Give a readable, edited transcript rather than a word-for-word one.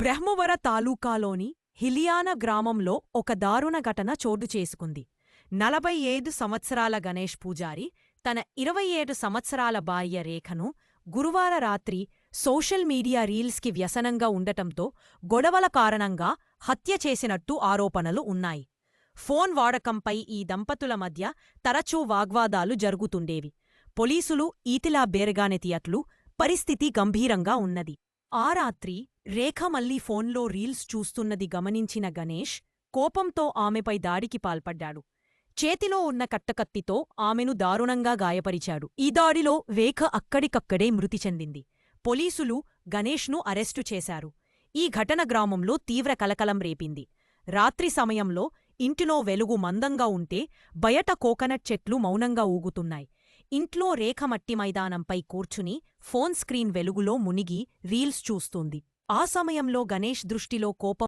బ్రహ్మవర తాలూకాలోని హిలియాన గ్రామంలో ఒక దారుణ ఘటన చోటు చేసుకుంది. 45 సంవత్సరాల గణేష్ పూజారి తన 27 సంవత్సరాల భార్య రేఖను గురువార రాత్రి సోషల్ మీడియా రీల్స్కి వ్యసనంగా ఉండటంతో గొడవల కారణంగా హత్య చేసినట్టు ఆరోపణలు ఉన్నాయి. ఫోన్ వాడకంపై ఈ దంపతుల మధ్య తరచూ వాగ్వాదాలు జరుగుతుండేవి. పోలీసులు ఈతిలా బేరగానే తీయట్లు పరిస్థితి గంభీరంగా ఉన్నది. ఆ రాత్రి రేఖ మళ్లీ ఫోన్లో రీల్స్ చూస్తున్నది గమనించిన గణేష్ కోపంతో ఆమెపై దాడికి పాల్పడ్డాడు. చేతిలో ఉన్న కట్టకత్తితో ఆమెను దారుణంగా గాయపరిచాడు. ఈ దాడిలో రేఖ అక్కడికక్కడే మృతి చెందింది. పోలీసులు గణేష్ను అరెస్టు చేశారు. ఈ ఘటన గ్రామంలో తీవ్ర కలకలం రేపింది. రాత్రి సమయంలో ఇంటిలో వెలుగు మందంగా ఉంటే బయట కోకోనట్ చెట్లు మౌనంగా ఊగుతున్నాయి. ఇంట్లో రేఖ మట్టి మైదానంపై కూర్చుని ఫోన్ స్క్రీన్ వెలుగులో మునిగి రీల్స్ చూస్తోంది. ఆ సమయంలో గణేష్ దృష్టిలో కోపం